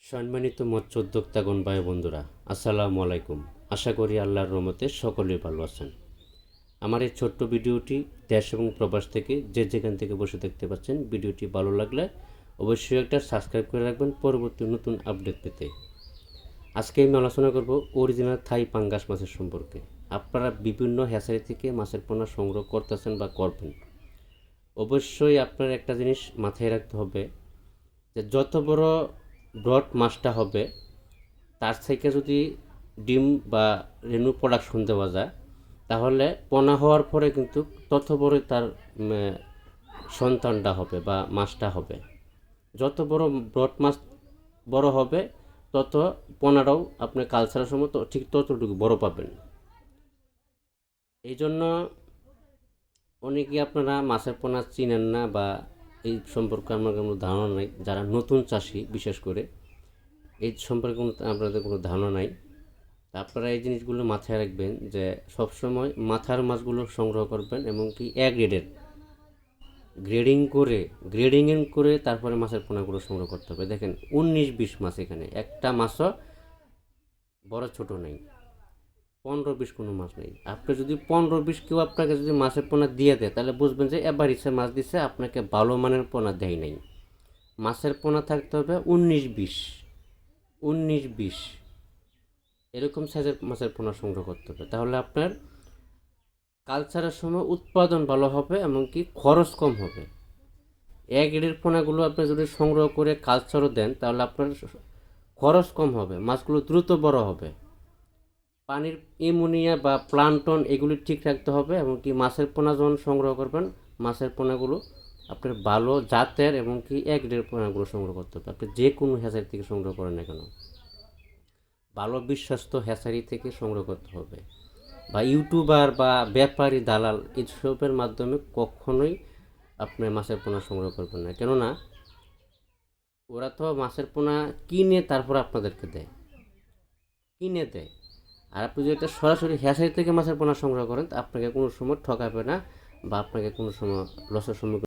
সম্মানিত মৎস্য উদ্যোক্তাগণ ভাই বন্ধুরা, আসসালামু আলাইকুম। আশা করি আল্লাহর রহমতে সকলেই ভালো আছেন। আমার এই ছোট্ট ভিডিওটি দেশ এবং প্রবাস থেকে যে যেখান থেকে বসে দেখতে পাচ্ছেন, ভিডিওটি ভালো লাগলে অবশ্যই একটা সাবস্ক্রাইব করে রাখবেন পরবর্তী নতুন আপডেট পেতে। আজকে আমি আলোচনা করব অরিজিনাল থাই পাঙ্গাস মাছের সম্পর্কে। আপনারা বিভিন্ন হ্যাচারি থেকে মাছের পোনা সংগ্রহ করতেছেন বা করবেন, অবশ্যই আপনার একটা জিনিস মাথায় রাখতে হবে যে যত বড় ব্রড মাছটা হবে তার থেকে যদি ডিম বা রেণু প্রোডাকশন দেওয়া যায়, তাহলে পোনা হওয়ার পরে কিন্তু তত বড় তার সন্তানটা হবে বা মাছটা হবে। যত বড় ব্রড মাছ বড় হবে, তত পোনাটাও আপনি কালচারের সময় তো ঠিক ততটুকু বড় পাবেন। এই জন্য অনেকে আপনারা মাছের পোনা চিনেন না বা এই সম্পর্কে আমার কোনো ধারণা নাই। যারা নতুন চাষি বিশেষ করে এই সম্পর্কে আপনাদের কোনো ধারণা নাই। তা আপনারা এই জিনিসগুলো মাথায় রাখবেন যে সবসময় মাথার মাছগুলো সংগ্রহ করবেন এবং কি এ গ্রেডের গ্রেডিং করে তারপরে মাছের পোনাগুলো সংগ্রহ করতে হবে। দেখেন 19-20 মাছ, এখানে একটা মাছও বড় ছোট নেই, 15-20 কোনো মাছ নেই। আপনি যদি 15-20 কেউ আপনাকে যদি মাছের পোনা দিয়ে দেয়, তাহলে বুঝবেন যে এবার ইচ্ছে মাছ দিচ্ছে, আপনাকে ভালো মানের পোনা দেয় নাই। মাছের পোনা থাকতে হবে 19-20 এরকম সাইজের মাছের পোনা সংগ্রহ করতে হবে। তাহলে আপনার কালচারের সময় উৎপাদন ভালো হবে, এমনকি খরচ কম হবে। এক গ্রেডের পোনাগুলো আপনি যদি সংগ্রহ করে কালচারও দেন, তাহলে আপনার খরচ কম হবে, মাছগুলো দ্রুত বড় হবে। পানির অ্যামোনিয়া বা প্লান্টন এগুলি ঠিক রাখতে হবে। এমনকি মাছের পোনা যখন সংগ্রহ করবেন, মাছের পোনাগুলো আপনার ভালো জাতের এবং কি এক গ্রেডের পোনাগুলো সংগ্রহ করতে হবে। আপনি যে কোনো হ্যাচারি থেকে সংগ্রহ করেন না কেন, ভালো বিশ্বস্ত হ্যাচারি থেকে সংগ্রহ করতে হবে। বা ইউটিউবার বা ব্যাপারী দালাল এসবের মাধ্যমে কখনোই আপনি মাছের পোনা সংগ্রহ করবেন না, কেননা ওরা তো মাছের পোনা কিনে তারপর আপনাদেরকে দেয়, কিনে দেয়। আর আপনি যদি একটা সরাসরি হ্যাচারি থেকে মাছের পোনা সংগ্রহ করেন, আপনাকে কোনো সময় ঠকাবে না বা আপনাকে কোনো সময় লসের সম্মুখীন